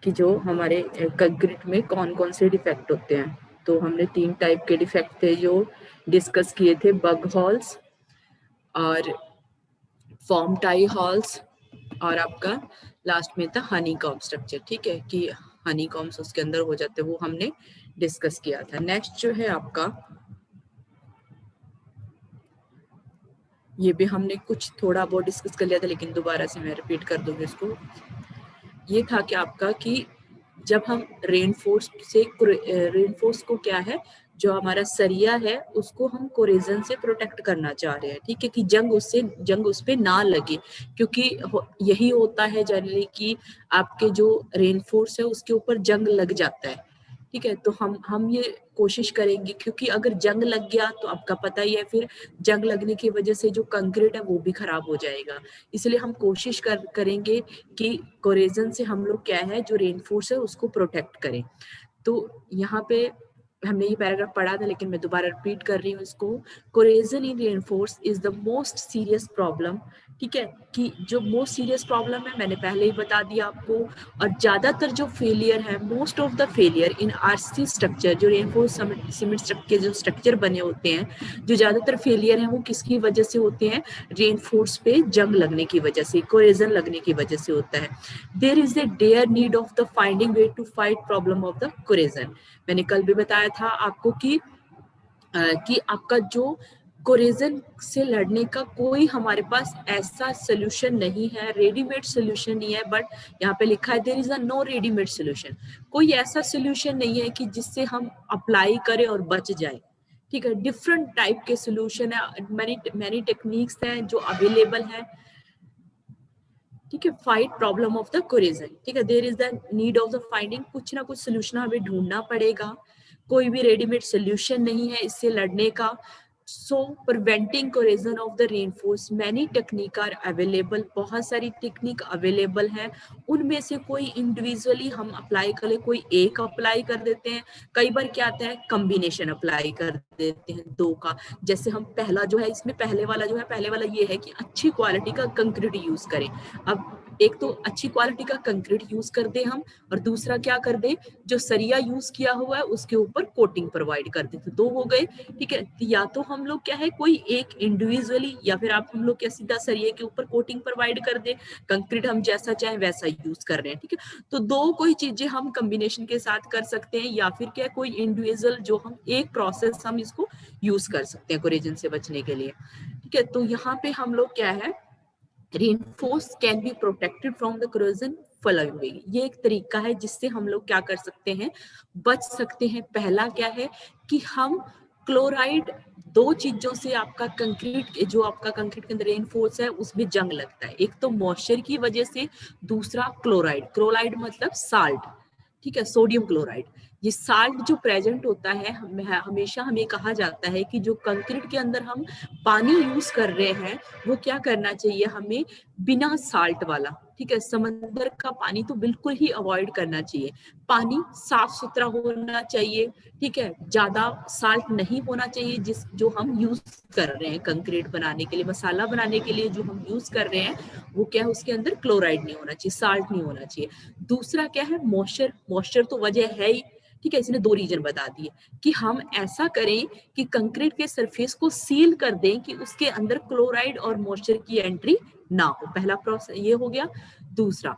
कि जो हमारे कंक्रीट में कौन कौन से डिफेक्ट होते हैं। तो हमने 3 टाइप के डिफेक्ट थे जो डिस्कस किए थे, बग हॉल्स और फॉर्म टाई हॉल्स और आपका लास्ट में था हनी कॉम्ब स्ट्रक्चर। ठीक है, कि हनी कॉम्ब्स उसके अंदर हो जाते, वो हमने डिस्कस किया था। नेक्स्ट जो है आपका, ये भी हमने कुछ थोड़ा बहुत डिस्कस कर लिया था, लेकिन दोबारा से मैं रिपीट कर दूंगी इसको। ये था कि आपका कि जब हम रेनफोर्स को क्या है, जो हमारा सरिया है उसको हम कोरेजन से प्रोटेक्ट करना चाह रहे हैं। ठीक है, कि जंग उस पे ना लगे, क्योंकि यही होता है जनरली कि आपके जो रेनफोर्स है उसके ऊपर जंग लग जाता है। ठीक है, तो हम ये कोशिश करेंगे, क्योंकि अगर जंग लग गया तो आपका पता ही है, फिर जंग लगने की वजह से जो कंक्रीट है वो भी खराब हो जाएगा। इसलिए हम कोशिश करेंगे कि कोरेजन से हम लोग क्या है, जो रेनफोर्स है उसको प्रोटेक्ट करें। तो यहाँ पे हमने ये पैराग्राफ पढ़ा था, लेकिन मैं दोबारा रिपीट कर रही हूँ इसको। Corrosion in reinforce is the most serious problem. ठीक है, कि जो मोस्ट सीरियस प्रॉब्लम है मैंने पहले ही बता दिया आपको। और ज्यादातर जो फेलियर है, most of the failure in RC structure, जो रेनफोर्स सीमेंट स्ट्रक्चर जो स्ट्रक्चर बने होते हैं, जो ज्यादातर फेलियर है वो किसकी वजह से होते हैं? रेनफोर्स पे जंग लगने की वजह से, कोरेजन लगने की वजह से होता है। There is a dire need of the finding way to fight problem of the corrosion. मैंने कल भी बताया था आपको कि आपका जो कोरेजन से लड़ने का कोई हमारे पास ऐसा सोल्यूशन नहीं है, रेडीमेड सोल्यूशन नहीं है। बट यहाँ पे लिखा है there is a no readymade solution. कोई ऐसा सोल्यूशन नहीं है कि जिससे हम अप्लाई करें और बच जाए। ठीक है, डिफरेंट टाइप के सोल्यूशन है, मैनी टेक्निक्स हैं जो अवेलेबल है। ठीक है, fight problem of the corrosion. ठीक है, there is the need of the finding, कुछ ना कुछ सोल्यूशन हमें ढूंढना पड़ेगा। कोई भी रेडीमेड सोल्यूशन नहीं है इससे लड़ने का। So preventing corrosion of the reinforce, many technique are available, बहुत सारी टेक्निक अवेलेबल है। उनमें से कोई इंडिविजुअली हम अप्लाई कर ले, कोई एक अप्लाई कर देते हैं। कई बार क्या आता है, कॉम्बिनेशन अप्लाई कर देते हैं दो का। जैसे हम पहला जो है, इसमें पहले वाला ये है कि अच्छी क्वालिटी का कंक्रीट यूज करें। अब एक तो अच्छी क्वालिटी का कंक्रीट यूज कर दे हम, और दूसरा क्या कर दे, जो सरिया यूज किया हुआ है उसके ऊपर कोटिंग प्रोवाइड कर दे। तो दो हो गए। ठीक है, या तो हम लोग क्या है, कोई एक इंडिविजुअली, या फिर आप हम लोग क्या सीधा सरिये के ऊपर कोटिंग प्रोवाइड कर दे। कंक्रीट हम जैसा चाहे वैसा यूज कर रहे हैं। ठीक है, तो दो कोई चीजें हम कॉम्बिनेशन के साथ कर सकते हैं, या फिर क्या कोई इंडिविजुअल जो हम एक प्रोसेस हम इसको यूज कर सकते हैं कोरेजन से बचने के लिए। ठीक है, तो यहाँ पे हम लोग क्या है, reinforce can be protected from the corrosion following way। ये एक तरीका है जिससे हम लोग क्या कर सकते हैं, बच सकते हैं। पहला क्या है कि हम क्लोराइड, दो चीजों से आपका कंक्रीट, जो आपका कंक्रीट के अंदर रेनफोर्स है उसमें जंग लगता है। एक तो मॉइस्चर की वजह से, दूसरा क्लोराइड। क्लोराइड मतलब साल्ट। ठीक है, सोडियम क्लोराइड। ये साल्ट जो प्रेजेंट होता है, हमेशा हमें कहा जाता है कि जो कंक्रीट के अंदर हम पानी यूज कर रहे हैं वो क्या करना चाहिए हमें, बिना साल्ट वाला। ठीक है, समंदर का पानी तो बिल्कुल ही अवॉइड करना चाहिए। पानी साफ सुथरा होना चाहिए। ठीक है, ज्यादा साल्ट नहीं होना चाहिए। जो हम यूज कर रहे हैं कंक्रीट बनाने के लिए, मसाला बनाने के लिए जो हम यूज कर रहे हैं, वो क्या है, उसके अंदर क्लोराइड नहीं होना चाहिए, साल्ट नहीं होना चाहिए। दूसरा क्या है, मॉइस्चर। मॉइस्चर तो वजह है ही। ठीक है, इसने दो रीजन बता दिए कि हम ऐसा करें कि कंक्रीट के सरफेस को सील कर दें कि उसके अंदर क्लोराइड और मॉइस्चर की एंट्री ना हो। पहला प्रोसेस ये हो गया। दूसरा,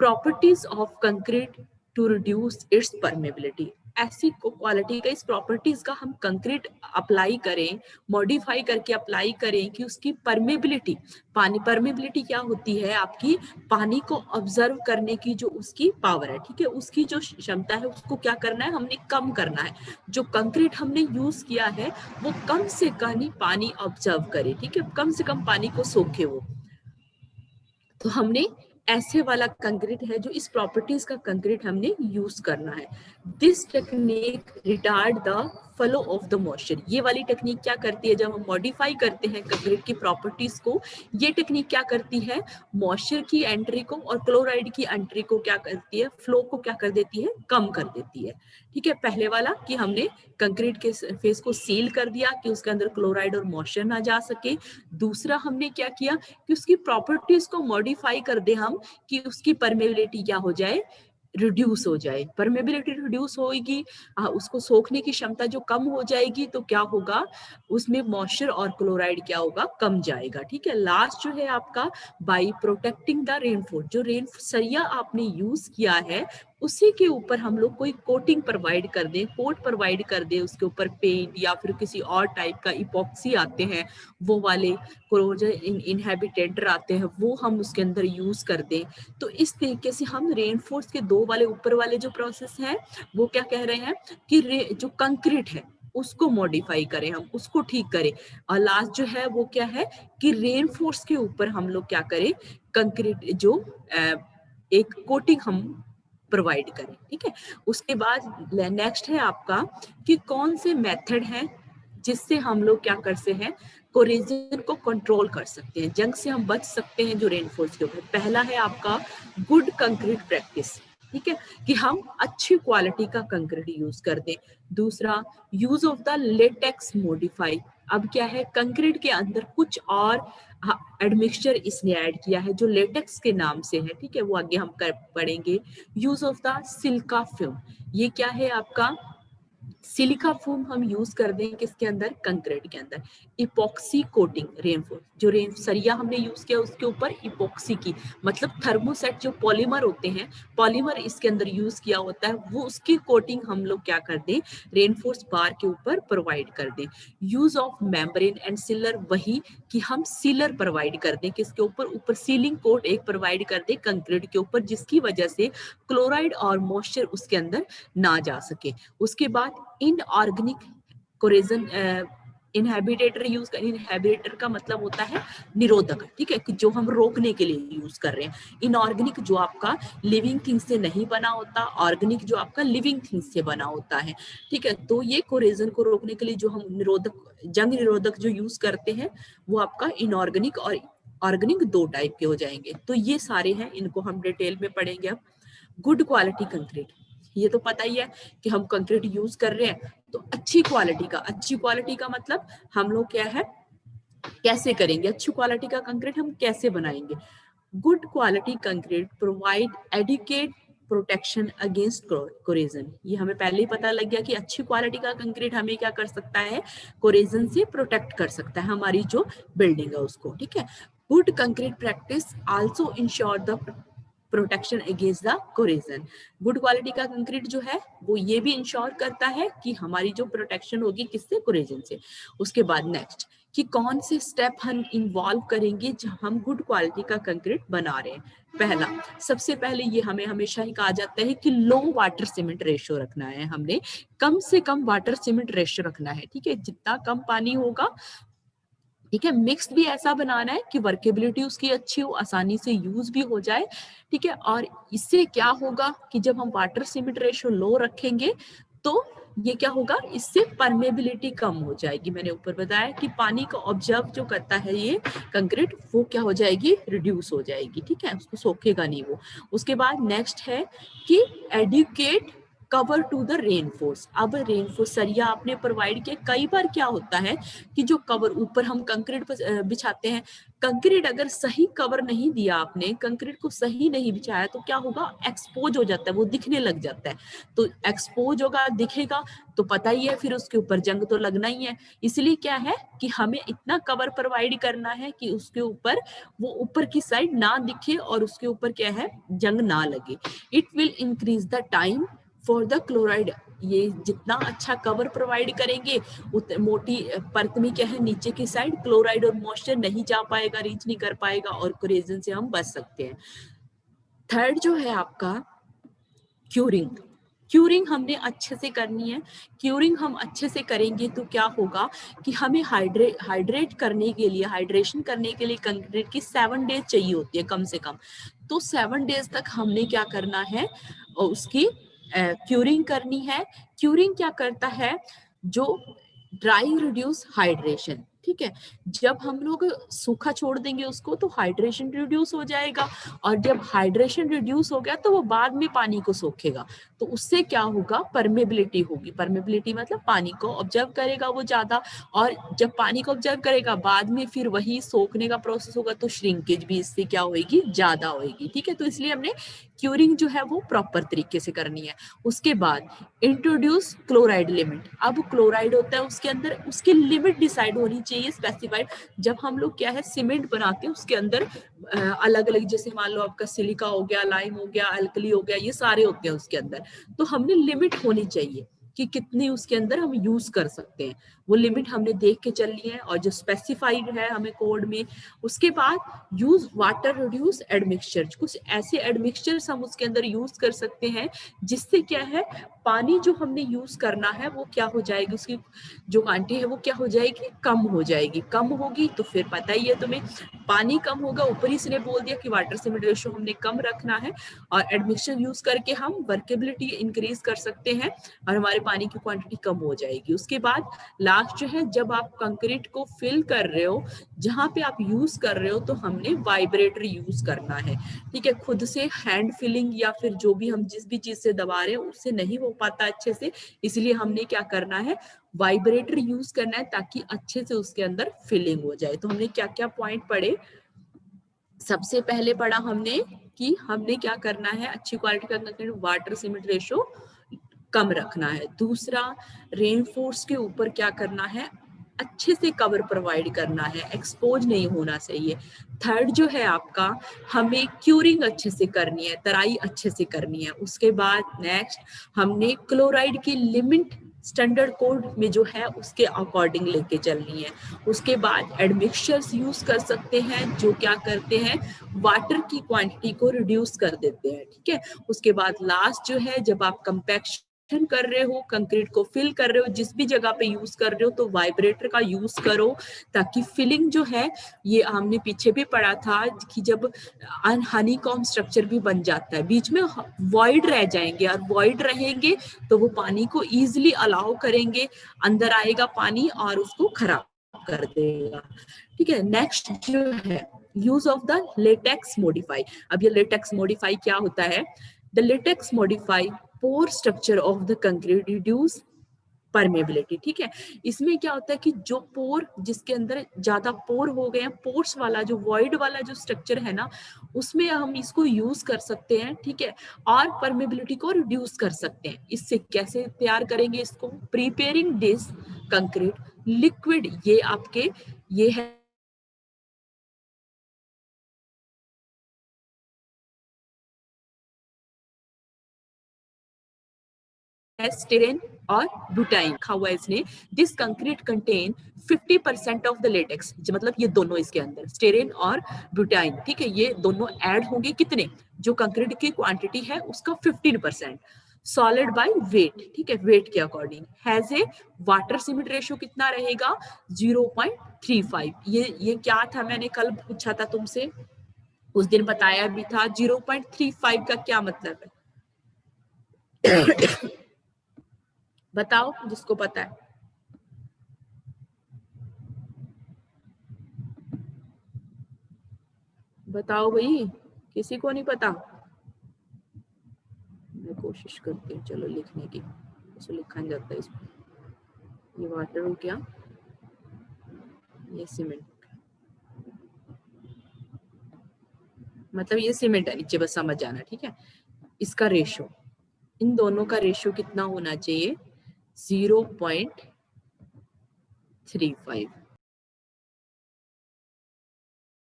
properties of concrete to reduce its permeability. ऐसी क्वालिटी का, इस प्रॉपर्टीज का हम कंक्रीट अप्लाई करें, मॉडिफाई करके अप्लाई करें कि उसकी परमेबिलिटी, पानी परमेबिलिटी क्या होती है आपकी, पानी को ऑब्जर्व करने की जो उसकी पावर है। ठीक है, उसकी जो क्षमता है उसको क्या करना है, हमने कम करना है। जो कंक्रीट हमने यूज किया है वो कम से कम ही पानी ऑब्जर्व करे। ठीक है, कम से कम पानी को सोखे वो। तो हमने ऐसे वाला कंक्रीट है, जो इस प्रॉपर्टीज का कंक्रीट हमने यूज करना है। This technique retard the flow of the moisture. ये वाली टेक्निक क्या करती है, जब हम मॉडिफाई करते हैं कंक्रीट की प्रॉपर्टीज को, ये टेक्निक क्या करती है, मॉइस्चर की एंट्री को और क्लोराइड की एंट्री को क्या करती है, फ्लो को क्या कर देती है, कम कर देती है। ठीक है, पहले वाला कि हमने कंक्रीट के फेस को सील कर दिया कि उसके अंदर क्लोराइड और मॉइस्चर ना जा सके। दूसरा हमने क्या किया कि उसकी प्रॉपर्टीज को मॉडिफाई कर दे हम, कि उसकी परमेबिलिटी क्या हो जाए, रिड्यूस हो जाए, परमेबिलिटी रिड्यूस होएगी, उसको सोखने की क्षमता जो कम हो जाएगी तो क्या होगा, उसमें मॉइस्चर और क्लोराइड क्या होगा, कम जाएगा। ठीक है, लास्ट जो है आपका बाई प्रोटेक्टिंग द रेनफोर्स, जो रेन सरिया आपने यूज किया है उसी के ऊपर हम लोग कोई कोटिंग प्रोवाइड कर दें, कोट प्रोवाइड कर दें, उसके ऊपर पेंट या फिर किसी और टाइप का इपॉक्सी आते हैं वो वाले, कोरोजन इनहेबिटेंट आते हैं वो हम उसके अंदर यूज कर दें। तो इस तरीके से हम रेनफोर्स के दो वाले ऊपर वाले जो प्रोसेस है वो क्या कह रहे हैं कि जो कंक्रीट है उसको मॉडिफाई करें, हम उसको ठीक करें, और लास्ट जो है वो क्या है कि रेनफोर्स के ऊपर हम लोग क्या करें, कंक्रीट जो एक कोटिंग हम प्रोवाइड करें। ठीक है, उसके बाद नेक्स्ट है आपका कि कौन से मेथड हैं जिससे हम लोग क्या कर सकते हैं, कोरेजन को कंट्रोल कर सकते हैं, जंग से हम बच सकते हैं जो रेनफोर्स के ऊपर। पहला है आपका गुड कंक्रीट प्रैक्टिस, ठीक है, कि हम अच्छी क्वालिटी का कंक्रीट यूज कर दें। दूसरा, use of the latex modify, अब क्या है कंक्रीट के अंदर कुछ और एडमिक्सचर इसने ऐड किया है जो लेटेक्स के नाम से है। ठीक है, वो आगे हम कर पढ़ेंगे। Use of the silica film, ये क्या है आपका, सिलिका फोम हम यूज कर दें किसके अंदर, कंक्रीट के अंदर। इपॉक्सी कोटिंग, रेनफोर्स जो रेन सरिया हमने यूज किया उसके ऊपर इपॉक्सी की, मतलब थर्मोसेट जो पॉलीमर होते हैं, पॉलीमर इसके अंदर यूज किया होता है, वो उसकी कोटिंग हम लोग क्या कर दें, रेनफोर्स बार के ऊपर प्रोवाइड कर दें। Use of membrane and sealer, वही कि हम सीलर प्रोवाइड कर दें किसके ऊपर, ऊपर सीलिंग कोट एक प्रोवाइड कर दें कंक्रीट के ऊपर, जिसकी वजह से क्लोराइड और मॉइस्चर उसके अंदर ना जा सके। उसके बाद इनऑर्गेनिक कोरेजन इनहेबिटेटर यूज कर, इनहेबिटेटर का मतलब होता है निरोधक, ठीक है, कि जो हम रोकने के लिए यूज कर रहे हैं। इनऑर्गेनिक जो आपका लिविंग थिंग से नहीं बना होता, ऑर्गेनिक जो आपका लिविंग थिंग से बना होता है। ठीक है, तो ये कोरेजन को रोकने के लिए जो हम निरोधक, जंग निरोधक जो यूज करते हैं वो आपका इनऑर्गेनिक और ऑर्गेनिक दो टाइप के हो जाएंगे। तो ये सारे हैं, इनको हम डिटेल में पढ़ेंगे अब। गुड क्वालिटी कंक्रीट, ये तो पता ही है कि हम कंक्रीट यूज कर रहे हैं तो अच्छी क्वालिटी का, अच्छी क्वालिटी का मतलब हम लोग क्या है, कैसे करेंगे अच्छी क्वालिटी का कंक्रीट हम कैसे बनाएंगे। Good quality concrete provide adequate protection against corrosion, ये हमें पहले ही पता लग गया कि अच्छी क्वालिटी का कंक्रीट हमें क्या कर सकता है, कोरेजन से प्रोटेक्ट कर सकता है हमारी जो बिल्डिंग है उसको। ठीक है, good concrete practice also ensure the protection against the corrosion, good quality का कंक्रीट जो है वो ये भी इंश्योर करता है कि हमारी जो प्रोटेक्शन होगी किससे, कोरेजन से। उसके बाद नेक्स्ट कि कौन से स्टेप हम इन्वॉल्व करेंगे जब हम गुड क्वालिटी का कंक्रीट बना रहे हैं। पहला, सबसे पहले ये हमें हमेशा ही कहा जाता है कि लो वाटर सीमेंट रेशियो रखना है, हमने कम से कम वाटर सीमेंट रेशियो रखना है। ठीक है, जितना कम पानी होगा, ठीक है, मिक्स भी ऐसा बनाना है कि वर्केबिलिटी उसकी अच्छी हो, आसानी से यूज भी हो जाए। ठीक है, और इससे क्या होगा कि जब हम वाटर सीमेंट रेशियो लो रखेंगे तो ये क्या होगा, इससे परमेबिलिटी कम हो जाएगी। मैंने ऊपर बताया कि पानी को ऑब्जर्व जो करता है ये कंक्रीट, वो क्या हो जाएगी, रिड्यूस हो जाएगी। ठीक है, उसको सोखेगा नहीं वो। उसके बाद नेक्स्ट है कि adequate cover to the reinforce, अब रेनफोर्स सरिया आपने प्रोवाइड किया, कई बार क्या होता है कि जो कवर ऊपर हम कंक्रीट पर बिछाते हैं, कंक्रीट अगर सही कवर नहीं दिया आपने, कंक्रीट को सही नहीं बिछाया तो क्या होगा, एक्सपोज हो जाता है, वो दिखने लग जाता है। तो एक्सपोज होगा, दिखेगा तो पता ही है फिर उसके ऊपर जंग तो लगना ही है। इसलिए क्या है कि हमें इतना कवर प्रोवाइड करना है कि उसके ऊपर, वो ऊपर की साइड ना दिखे और उसके ऊपर क्या है, जंग ना लगे। It will increase the time for the chloride, ये जितना अच्छा कवर प्रोवाइड करेंगे मोटी परत में क्या है, नीचे की साइड क्लोराइड और मॉइस्चर नहीं जा पाएगा, रीच नहीं कर पाएगा और कोरेजन से हम बच सकते हैं। थर्ड जो है आपका क्यूरिंग, क्यूरिंग हमने अच्छे से करनी है। क्यूरिंग हम अच्छे से करेंगे तो क्या होगा कि हमें हाइड्रेट करने के लिए, हाइड्रेशन करने के लिए कंक्रीट की 7 डेज चाहिए होती है कम से कम। तो 7 डेज तक हमने क्या करना है, उसकी क्यूरिंग करनी है। क्यूरिंग क्या करता है, जो ड्राई रिड्यूस हाइड्रेशन, ठीक है। जब हम लोग सूखा छोड़ देंगे उसको तो हाइड्रेशन रिड्यूस हो जाएगा, और जब हाइड्रेशन रिड्यूस हो गया तो वो बाद में पानी को सोखेगा, तो उससे क्या होगा, परमेबिलिटी होगी। परमेबिलिटी मतलब पानी को ऑब्जर्व करेगा वो ज्यादा, और जब पानी को ऑब्जर्व करेगा बाद में फिर वही सोखने का प्रोसेस होगा, तो श्रिंकेज भी इससे क्या होगी, ज्यादा होगी। ठीक है, तो इसलिए हमने क्यूरिंग जो है वो प्रॉपर तरीके से करनी है। उसके बाद इंट्रोड्यूस क्लोराइड लिमिट। अब क्लोराइड होता है उसके अंदर, उसकी लिमिट डिसाइड होनी चाहिए, स्पेसिफाइड। जब हम लोग क्या है सीमेंट बनाते हैं उसके अंदर अलग अलग, जैसे मान लो आपका सिलिका हो गया, लाइम हो गया, अल्कली हो गया, ये सारे होते हैं उसके अंदर, तो हमने लिमिट होनी चाहिए कि कितनी उसके अंदर हम यूज कर सकते हैं, वो लिमिट हमने देख के चलनी है, और जो स्पेसिफाइड है हमें कोड में। उसके बाद यूज वाटर रिड्यूस एडमिक्सचर। कुछ ऐसे एडमिक्सचर्स हम उसके अंदर यूज कर सकते हैं जिससे क्या है, पानी जो हमने यूज करना है वो क्या हो जाएगी, उसकी जो क्वांटिटी है वो क्या हो जाएगी, कम हो जाएगी। कम होगी तो फिर पता ही है तुम्हें, पानी कम होगा, ऊपर ही से बोल दिया कि वाटर सीमेंट रेशियो हमने कम रखना है, और एडमिक्सचर यूज करके हम वर्केबिलिटी इंक्रीज कर सकते हैं, और हमारे पानी की क्वांटिटी कम हो जाएगी। उसके बाद लास्ट जो है, जब आप कंक्रीट को फिल कर रहे हो, जहां पे आप यूज कर रहे हो, तो हमने वाइब्रेटर यूज करना है। ठीक है, खुद से हैंड फिलिंग या फिर जो भी हम जिस भी चीज से दबा रहे हैं उससे नहीं हो पाता अच्छे से, इसलिए हमने क्या करना है, वाइब्रेटर यूज करना है, ताकि अच्छे से उसके अंदर फिलिंग हो जाए। तो हमने क्या क्या पॉइंट पढ़े, सबसे पहले पढ़ा हमने कि हमने क्या करना है, अच्छी क्वालिटी का कंक्रीट वाटर सीमेंट रेशो कम रखना है। दूसरा, रेनफोर्स के ऊपर क्या करना है, अच्छे से कवर प्रोवाइड करना है, एक्सपोज नहीं होना चाहिए। थर्ड जो है आपका, हमें क्यूरिंग अच्छे से करनी है, तराई अच्छे से करनी है। उसके बाद नेक्स्ट हमने क्लोराइड की लिमिट स्टैंडर्ड कोड में जो है उसके अकॉर्डिंग लेके चलनी है। उसके बाद एडमिक्सचर्स यूज कर सकते हैं जो क्या करते हैं, वाटर की क्वांटिटी को रिड्यूस कर देते हैं। ठीक है, उसके बाद लास्ट जो है, जब आप कंपैक्शन कर रहे हो, कंक्रीट को फिल कर रहे हो, जिस भी जगह पे यूज कर रहे हो, तो वाइब्रेटर का यूज करो, ताकि फिलिंग जो है, ये हमने पीछे भी पढ़ा था कि जब हनीकॉम्ब स्ट्रक्चर भी बन जाता है, बीच में वॉइड रह जाएंगे, और वॉइड रहेंगे तो वो पानी को इजिली अलाउ करेंगे, अंदर आएगा पानी और उसको खराब कर देगा। ठीक है, नेक्स्ट जो है, use of the latex modify. अब ये लेटेक्स मॉडिफाई क्या होता है, the latex modify pore structure of the concrete, reduce permeability. ठीक है, इसमें क्या होता है कि जो पोर, जिसके अंदर ज्यादा पोर हो गए हैं, पोर्स वाला जो वॉइड वाला जो स्ट्रक्चर है ना, उसमें हम इसको यूज कर सकते हैं। ठीक है, और परमेबिलिटी को रिड्यूस कर सकते हैं। इससे कैसे तैयार करेंगे इसको, प्रिपेयरिंग दिस कंक्रीट लिक्विड, ये आपके ये है स्टेरेन और ब्यूटाइन खा हुआ है इसने। This concrete contain 50% of the latex, मतलब ये दोनों इसके अंदर स्टेरेन और ब्यूटाइन, ठीक है, ये दोनों ऐड होंगे कितने, जो कंक्रीट की क्वांटिटी है उसका 15%, सॉलिड बाय वेट। ठीक है, वेट के according has a water cement ratio कितना रहेगा, 0.35। ये क्या था, मैंने कल पूछा था तुमसे, उस दिन बताया भी था। 0.35 का क्या मतलब है बताओ जिसको पता है। बताओ भाई, किसी को नहीं पता। मैं कोशिश करती हूँ चलो लिखने की, उसको लिखा नहीं जाता इसमें। ये वाटर हो गया, ये सीमेंट, मतलब ये सीमेंट है नीचे, बस समझ जाना। ठीक है, इसका रेशो, इन दोनों का रेशो कितना होना चाहिए, 0.35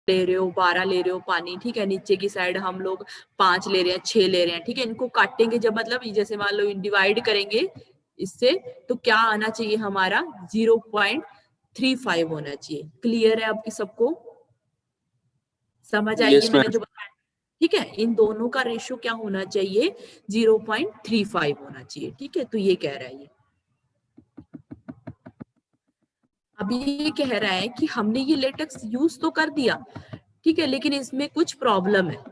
ले रहे हो, 12 ले रहे हो पानी। ठीक है, नीचे की साइड हम लोग 5 ले रहे हैं, 6 ले रहे हैं। ठीक है, इनको काटेंगे जब, मतलब जैसे मान लो डिवाइड करेंगे इससे, तो क्या आना चाहिए हमारा, 0.35 होना चाहिए। क्लियर है आपकी सबको, समझ आई है यस मैंने मैम। जो बताया। ठीक है, इन दोनों का रेशियो क्या होना चाहिए, 0.35 होना चाहिए। ठीक है, तो ये कह रहा है ये, अभी ये कह रहा है कि हमने ये लेटेक्स यूज तो कर दिया, ठीक है, लेकिन इसमें कुछ प्रॉब्लम है।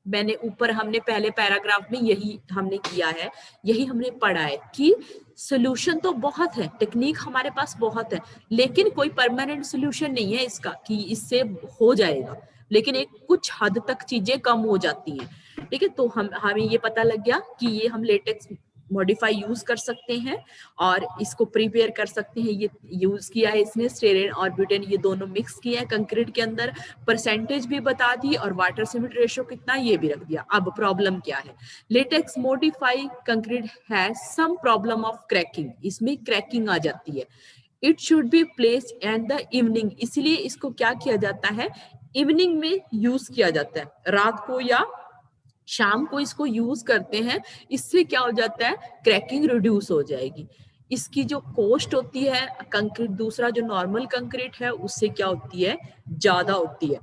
मैंने ऊपर हमने पहले पैराग्राफ में यही हमने किया है, यही हमने पढ़ा है कि सोल्यूशन तो बहुत है, टेक्निक हमारे पास बहुत है, लेकिन कोई परमानेंट सोल्यूशन नहीं है इसका कि इससे हो जाएगा, लेकिन एक कुछ हद तक चीजें कम हो जाती हैं। ठीक है, तो हमें ये पता लग गया कि ये हम लेटेक्स मॉडिफाई यूज कर सकते हैं और इसको प्रिपेयर कर सकते हैं। ये यूज किया है इसने स्टेरेन और ब्यूटेन, ये दोनों मिक्स किया है कंक्रीट के अंदर, परसेंटेज भी बता दी और वाटर सीमेंट रेशियो कितना ये भी रख दिया। अब प्रॉब्लम क्या है, लेटेक्स मॉडिफाई कंक्रीट है सम प्रॉब्लम ऑफ क्रैकिंग, इसमें क्रैकिंग आ जाती है। It should be place at the evening, इसलिए इसको क्या किया जाता है, इवनिंग में यूज किया जाता है, रात को या शाम को इसको यूज करते हैं। इससे क्या हो जाता है, क्रैकिंग रिड्यूस हो जाएगी। इसकी जो कॉस्ट होती है कंक्रीट, दूसरा जो नॉर्मल कंक्रीट है उससे क्या होती है, ज्यादा होती है।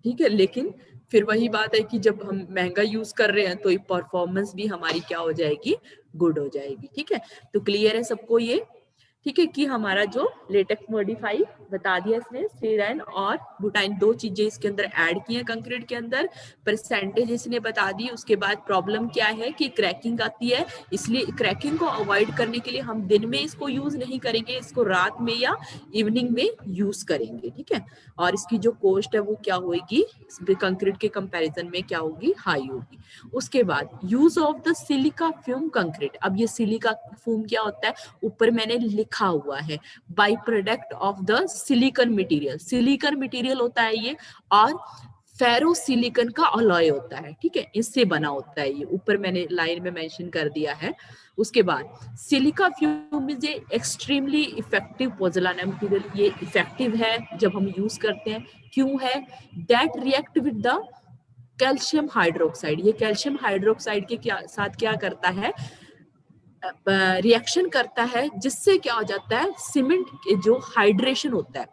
ठीक है, लेकिन फिर वही बात है कि जब हम महंगा यूज कर रहे हैं तो परफॉर्मेंस भी हमारी क्या हो जाएगी, गुड हो जाएगी। ठीक है, तो क्लियर है सबको ये। ठीक है, कि हमारा जो लेटेक्स मॉडिफाई बता दिया इसने, स्टेराइन और बुटाइन दो चीजें इसके अंदर ऐड की हैं कंक्रीट के अंदर, परसेंटेज इसने बता दी। उसके बाद प्रॉब्लम क्या है कि क्रैकिंग आती है, इसलिए क्रैकिंग को अवॉइड करने के लिए हम दिन में इसको यूज नहीं करेंगे, इसको रात में या इवनिंग में यूज करेंगे। ठीक है, और इसकी जो कॉस्ट है वो क्या होगी, कंक्रीट के कंपैरिजन में क्या होगी, हाई होगी। उसके बाद use of the silica fume concrete. अब ये सिलिका फ्यूम क्या होता है, ऊपर मैंने लिखा हुआ है, by product of the silicon material, silicon material होता है ये, और फेरो सिलिकॉन का अलॉय होता है। ठीक है, इससे बना होता है ये, ऊपर मैंने लाइन में मेंशन कर दिया है। उसके बाद silica fume is extremely effective pozzolana material, ये इफेक्टिव है जब हम यूज करते हैं। क्यों है, that react with the calcium hydroxide, ये कैल्शियम हाइड्रोक्साइड के साथ क्या करता है, रिएक्शन करता है, जिससे क्या हो जाता है, सीमेंट के जो हाइड्रेशन होता है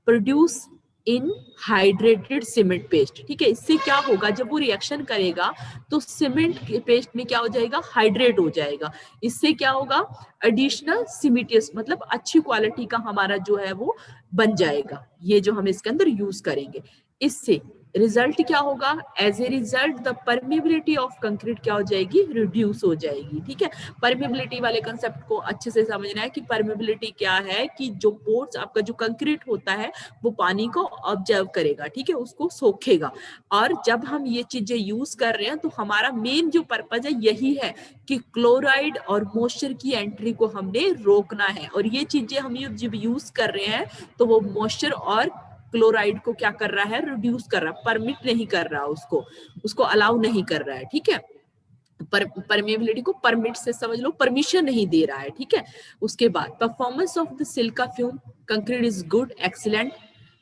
produce in hydrated cement paste. ठीक है, इससे क्या होगा, जब वो रिएक्शन करेगा तो सीमेंट के पेस्ट में क्या हो जाएगा, हाइड्रेट हो जाएगा। इससे क्या होगा, एडिशनल सीमेंटियस, मतलब अच्छी क्वालिटी का हमारा जो है वो बन जाएगा, ये जो हम इसके अंदर यूज करेंगे। इससे रिजल्ट क्या होगा, as a result the permeability of concrete क्या हो जाएगी, रिड्यूस हो जाएगी। ठीक है, परमेबिलिटी वाले कंसेप्ट को अच्छे से समझना है कि परमेबिलिटी क्या है, कि जो पोर्स आपका जो कंक्रीट होता है वो पानी को ऑब्जर्व करेगा, ठीक है, उसको सोखेगा। और जब हम ये चीजें यूज कर रहे हैं तो हमारा मेन जो पर्पज है यही है कि क्लोराइड और मॉइस्चर की एंट्री को हमने रोकना है। और ये चीजें हम जब यूज कर रहे हैं तो वो मॉइस्चर और क्लोराइड को क्या कर रहा है, रिड्यूस कर रहा है, परमिट नहीं कर रहा, उसको अलाउ नहीं कर रहा है। ठीक है, परमेबिलिटी को परमिट से समझ लो, परमिशन नहीं दे रहा है। ठीक है, उसके बाद performance of the silica fume concrete is good, excellent.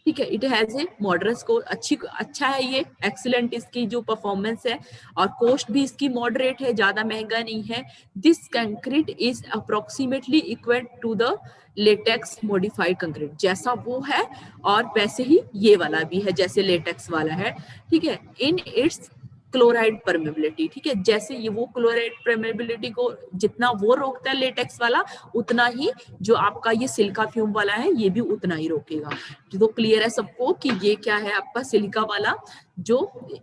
ठीक है, it has a moderate score, अच्छा है ये, एक्सीलेंट इसकी जो परफॉर्मेंस है, और कॉस्ट भी इसकी मॉडरेट है, ज्यादा महंगा नहीं है। This concrete is approximately equal to the latex modified concrete, जैसा वो है और वैसे ही ये वाला भी है जैसे लेटेक्स वाला है। ठीक है, इन इट्स क्लोराइड परमेबिलिटी। ठीक है, जैसे ये वो क्लोराइड परमेबिलिटी को जितना वो रोकता है लेटेक्स वाला, उतना ही जो आपका ये सिलिका फ्यूम वाला है ये भी उतना ही रोकेगा। तो क्लियर है सबको कि ये क्या है आपका सिलिका वाला, जो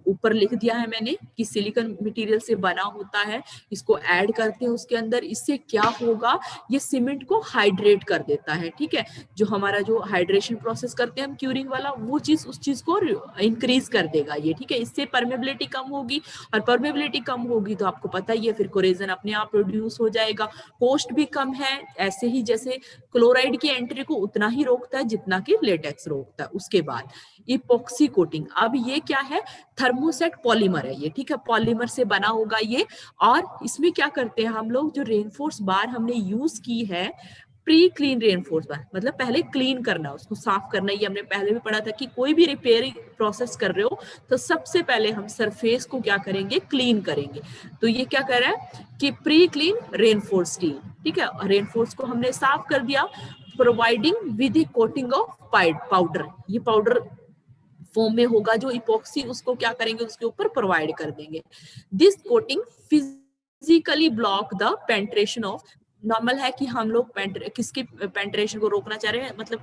ऊपर लिख दिया है मैंने कि सिलिकॉन मटेरियल से बना होता है, इसको ऐड करते हैं उसके अंदर, इससे क्या होगा, ये सीमेंट को हाइड्रेट कर देता है। ठीक है, जो हमारा जो हाइड्रेशन प्रोसेस करते हैं हम क्यूरिंग वाला, वो चीज उस चीज को इंक्रीज कर देगा ये। ठीक है, इससे परमेबिलिटी कम होगी, और परमेबिलिटी कम होगी तो आपको पता ही है फिर कोरेजन अपने आप प्रोड्यूस हो जाएगा। कॉस्ट भी कम है, ऐसे ही जैसे क्लोराइड की एंट्री को उतना ही रोकता है जितना कि लेटेक्स रोकता है। उसके बाद इपॉक्सी कोटिंग, अब ये क्या है, थर्मोसेट पॉलीमर है ये। ठीक है, पॉलीमर से बना होगा ये, और इसमें क्या करते हैं हम लोग, जो रेनफोर्स बार हमने यूज की है, प्री क्लीन रेनफोर्स बार, मतलब पहले क्लीन करना, उसको साफ करना। ये हमने पहले भी पढ़ा था कि कोई भी रिपेयरिंग प्रोसेस कर रहे हो तो सबसे पहले हम सरफेस को क्या करेंगे, क्लीन करेंगे। तो ये क्या कर रहा है कि प्री क्लीन रेनफोर्स स्टील। ठीक है, रेनफोर्स को हमने साफ कर दिया, providing with A coating of powder, ये पाउडर फॉर्म में होगा जो इपॉक्सी, उसको क्या करेंगे, उसके ऊपर प्रोवाइड कर देंगे। This coating physically block the penetration of, normal है कि हम लोग किसके पेंट्रेशन को रोकना चाह रहे हैं, मतलब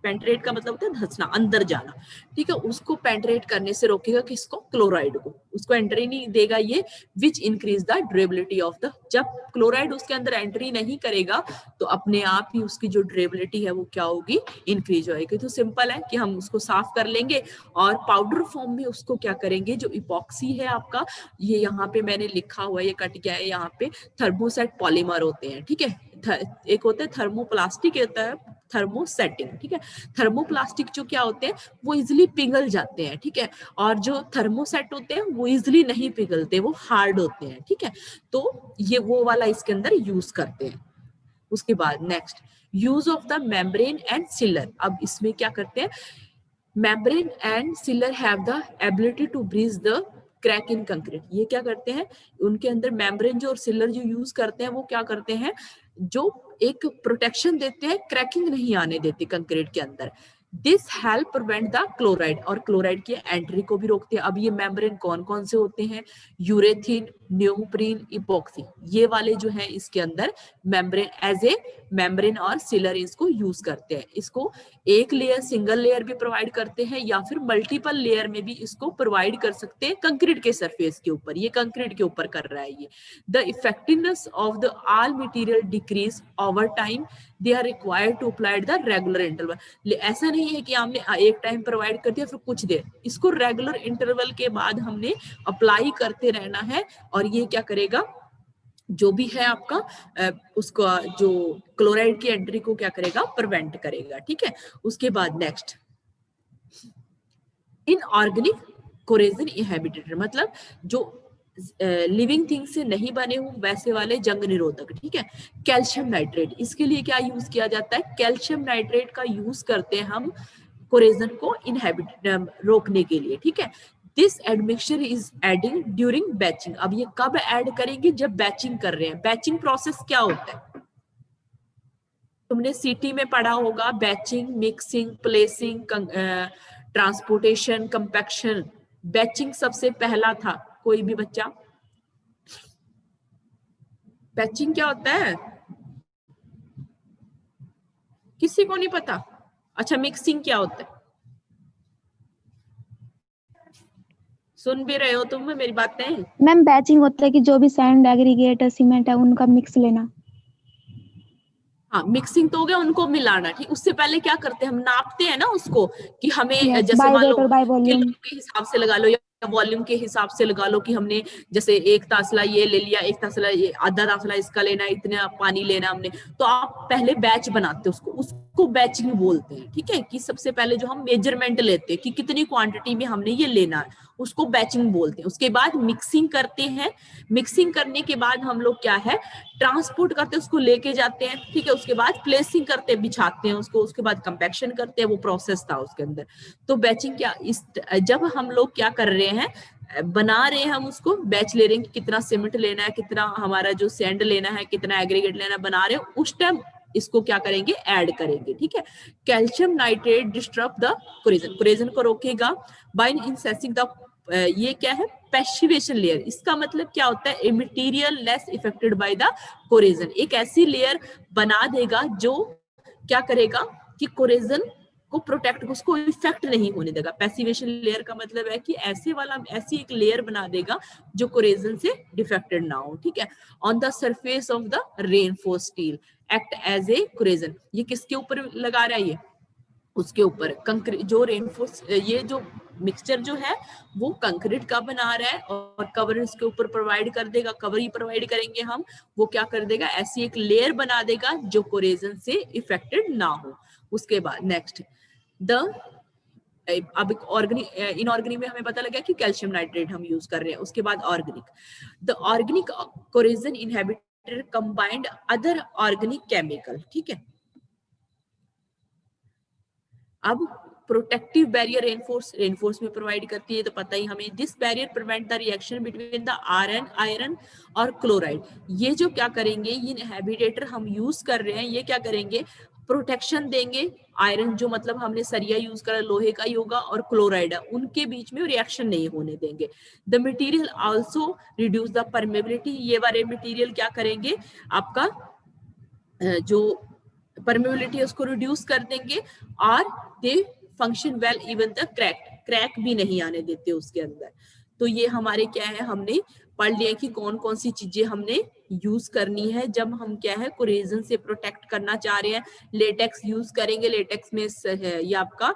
पेंट्रेट का मतलब होता है धंसना, अंदर जाना, ठीक है, उसको पेंट्रेट करने से रोकेगा किसको, क्लोराइड को, उसको एंट्री नहीं देगा ये, which increase the durability of the, जब क्लोराइड उसके अंदर एंट्री नहीं करेगा तो अपने आप ही उसकी जो ड्यूरेबिलिटी है वो क्या होगी, इंक्रीज होगी। तो सिंपल है कि हम उसको साफ कर लेंगे और पाउडर फॉर्म में उसको क्या करेंगे, जो इपॉक्सी है आपका, ये यहाँ पे मैंने लिखा हुआ है, ये कट गया है यहाँ पे, थर्मोसेट पॉलीमर होते हैं, ठीक है, एक होता है थर्मोप्लास्टिक, होता है थर्मोसेटिंग, ठीक है, थर्मोप्लास्टिक जो क्या होते हैं वो इजिली पिघल जाते हैं, ठीक है, और जो थर्मोसेट होते हैं वो इजिली नहीं पिघलते, वो हार्ड होते हैं, ठीक है, तो ये वो वाला इसके अंदर यूज करते हैं। उसके बाद next, use of the membrane and sealer, अब इसमें क्या करते हैं, membrane and sealer have the ability to bridge the crack in concrete, ये क्या करते हैं, उनके अंदर मेम्ब्रेन जो और सिलर जो यूज करते हैं वो क्या करते हैं, जो एक प्रोटेक्शन देते हैं, क्रैकिंग नहीं आने देते कंक्रीट के अंदर। This help prevent the chloride, और क्लोराइड की एंट्री को भी रोकते हैं। अब ये मेम्ब्रेन कौन कौन से होते हैं, यूरेथीन, न्यूप्रीन, इपॉक्सी, ये वाले जो है इसके अंदर मेम्ब्रेन, एज ए मेम्ब्रेन और सिलर इसको यूज करते हैं। इसको एक लेयर, सिंगल लेयर भी प्रोवाइड करते हैं या फिर मल्टीपल लेयर में भी इसको प्रोवाइड कर सकते हैं कंक्रीट के सरफेस के ऊपर, ये कंक्रीट के ऊपर कर रहा है ये। The effectiveness of the all material decrease over time, they are required to applied the regular interval, ऐसा नहीं है कि हमने एक टाइम प्रोवाइड कर दिया फिर कुछ देर, इसको रेगुलर इंटरवल के बाद हमने अप्लाई करते रहना है, और ये क्या करेगा, जो भी है आपका उसका जो क्लोराइड की एंट्री को क्या करेगा, प्रिवेंट करेगा, ठीक है। उसके बाद नेक्स्ट, इनऑर्गेनिक कोरेजन इनहिबिटर, मतलब जो लिविंग थिंग से नहीं बने हो वैसे वाले जंग निरोधक, ठीक है। कैल्शियम नाइट्रेट, इसके लिए क्या यूज किया जाता है, कैल्शियम नाइट्रेट का यूज करते हैं हम कोरेजन को इनहिबिट रोकने के लिए, ठीक है। This admixture is adding during batching, अब ये कब ऐड करेंगे, जब बैचिंग कर रहे हैं। बैचिंग प्रोसेस क्या होता है, तुमने सीटी में पढ़ा होगा, batching, mixing, placing, transportation, compaction. Batching सबसे पहला था, कोई भी बच्चा, बैचिंग क्या होता है, किसी को नहीं पता, अच्छा मिक्सिंग क्या होता है, सुन भी रहे हो तुम मेरी बातें। मैम बैचिंग होता है कि जो भी सैंड, एग्रीगेट, सीमेंट है उनका मिक्स लेना। हाँ, मिक्सिंग तो हो गया, उनको मिलाना, ठीक। उससे पहले क्या करते हैं, हम नापते हैं ना उसको, कि हमें यस, जैसे बाय मान लो वेट और बाय वॉल्यूम। किलो के हिसाब से लगा लो या वॉल्यूम के हिसाब से लगा लो, कि हमने जैसे एक तासला ये ले लिया, एक तासला ये, आधा तासला इसका लेना, इतना पानी लेना हमने, तो आप पहले बैच बनाते हो उसको बैचिंग बोलते हैं, ठीक है, कि सबसे पहले जो हम मेजरमेंट लेते हैं कि कितनी क्वांटिटी में हमने ये लेना है, उसको बैचिंग बोलते हैं। उसके बाद मिक्सिंग करते हैं, मिक्सिंग करने के बाद हम लोग क्या है, ट्रांसपोर्ट करते हैं, उसको लेके जाते हैं, ठीक है। उसके बाद प्लेसिंग करते हैं, बिछाते हैं उसको, उसके बाद कंपैक्शन करते हैं, वो प्रोसेस था उसके अंदर। तो बैचिंग क्या, इस जब हम लोग क्या कर रहे हैं, बना रहे हैं, हम उसको बैच ले रहे हैं कि कितना सीमेंट लेना है, कितना हमारा जो सैंड लेना है, कितना एग्रीगेट लेना है, बना रहे हैं, उस टाइम इसको क्या करेंगे, ऐड करेंगे, ठीक है। कैल्शियम नाइट्रेट डिस्टर्ब द कोरेजन, कोरेजन को रोकेगा बाय इंसेसिंग द, ये क्या है, पैसिवेशन लेयर, इसका मतलब क्या होता है, a material less affected by the corrosion, एक ऐसी लेयर बना देगा जो क्या करेगा कि कोरेजन को प्रोटेक्ट, उसको इफेक्ट नहीं होने देगा। पैसिवेशन लेयर का मतलब है कि ऐसे वाला, ऐसी एक लेयर बना देगा जो कोरेजन से डिफेक्टेड ना हो, ठीक है। On the surface of the reinforce steel act as a corrosion, ये किसके ऊपर लगा रहा है, ये उसके ऊपर कंक्रीट, जो रेनफोर्स, ये जो मिक्सचर जो है वो कंक्रीट का बना रहा है, और कवर इसके ऊपर प्रोवाइड कर देगा, कवर ही प्रोवाइड करेंगे हम, वो क्या कर देगा, ऐसी एक लेयर बना देगा जो कोरेजन से इफेक्टेड ना हो। उसके बाद नेक्स्ट, द, अब ऑर्गेनिक, इनऑर्गेनिक में हमें पता लगा कि कैल्शियम नाइट्रेट हम यूज कर रहे हैं। उसके बाद organic, the organic corrosion inhibitor combined other organic chemical, ठीक है। अब प्रोटेक्टिव बैरियर रेनफोर्स में प्रोवाइड करती है, तो पता ही हमें, this barrier prevent the reaction between the iron और क्लोराइड, ये जो क्या करेंगे, ये इनहिबिटर हम यूज कर रहे हैं, ये क्या करेंगे, प्रोटेक्शन देंगे, आयरन जो मतलब हमने सरिया यूज करा, लोहे का ही होगा, और क्लोराइड है, उनके बीच में रिएक्शन नहीं होने देंगे। The material also reduce the permeability, ये वाले मटेरियल क्या करेंगे, आपका जो परमेबिलिटी उसको रिड्यूस कर देंगे और they function well even the crack भी नहीं आने देते उसके अंदर। तो ये हमारे क्या है, हमने पढ़ लिया कि कौन कौन सी चीजें हमने यूज करनी है जब हम क्या है कोरेजन से प्रोटेक्ट करना चाह रहे हैं। लेटेक्स यूज करेंगे, लेटेक्स में ये आपका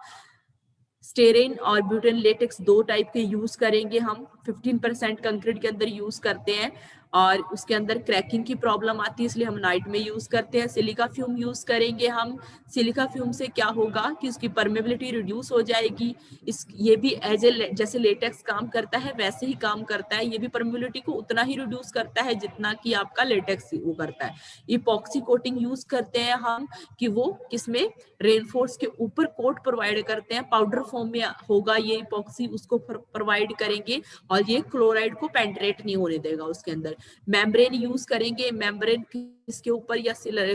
स्टेरेन और ब्यूटेन लेटेक्स दो टाइप के यूज करेंगे हम। 15% कंक्रीट के अंदर यूज करते हैं और उसके अंदर क्रैकिंग की प्रॉब्लम आती है, इसलिए हम नाइट में यूज करते हैं। सिलिका फ्यूम यूज करेंगे हम। सिलिका फ्यूम से क्या होगा कि उसकी परमेबिलिटी रिड्यूस हो जाएगी। ये भी एज ए जैसे लेटेक्स काम करता है वैसे ही काम करता है, ये भी परमेबिलिटी को उतना ही रिड्यूस करता है जितना कि आपका लेटेक्स वो करता है। इपॉक्सी कोटिंग यूज करते हैं हम कि वो किसमें रेनफोर्स के ऊपर कोट प्रोवाइड करते हैं, पाउडर फॉर्म में होगा ये इपॉक्सी, उसको प्रोवाइड करेंगे और ये क्लोराइड को पेंट्रेट नहीं होने देगा उसके अंदर। मेम्ब्रेन यूज करेंगे, मेम्ब्रेन इसके ऊपर या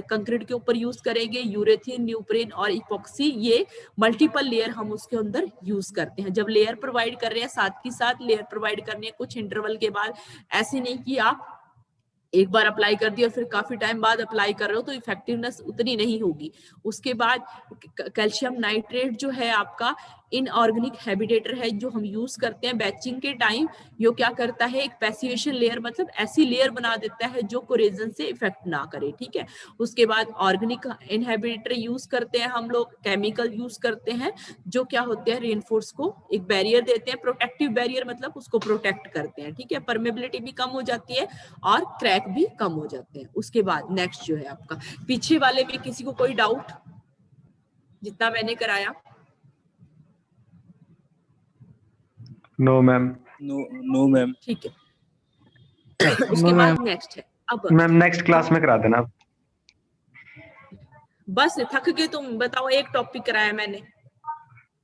कंक्रीट के ऊपर यूज करेंगे, यूरेथीन, न्यूप्रेन और इपॉक्सी, ये मल्टीपल लेयर हम उसके अंदर यूज करते हैं। जब लेयर प्रोवाइड कर रहे हैं साथ ही साथ लेयर प्रोवाइड करनी है कुछ इंटरवल के बाद, ऐसे नहीं कि आप एक बार अप्लाई कर दिया और फिर काफी टाइम बाद अप्लाई कर रहे हो तो इफेक्टिवनेस उतनी नहीं होगी। उसके बाद कैल्शियम नाइट्रेट जो है आपका इनऑर्गेनिक हैबिटेटर है जो हम यूज करते हैं बैचिंग के टाइम। यो क्या करता है, एक पैसिवेशन लेयर मतलब ऐसी लेयर बना देता है जो कोरेजन से इफेक्ट ना करे, ठीक है। उसके बाद ऑर्गेनिक इनहेबिटेटर यूज करते हैं हम लोग, केमिकल यूज करते हैं जो क्या होते हैं रेनफोर्स को एक बैरियर देते हैं, प्रोटेक्टिव बैरियर मतलब उसको प्रोटेक्ट करते हैं, ठीक है। परमेबिलिटी भी कम हो जाती है और क्रैक भी कम हो जाते हैं। उसके बाद नेक्स्ट जो है आपका पीछे वाले में किसी को कोई डाउट जितना मैंने कराया? No ma'am. No ma'am. ठीक है। उसके बाद नेक्स्ट है अब मैम नेक्स्ट क्लास में करा देना। बस थक गए तुम? बताओ, एक टॉपिक कराया मैंने,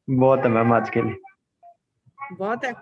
बहुत है मैम आज के लिए। बहुत है।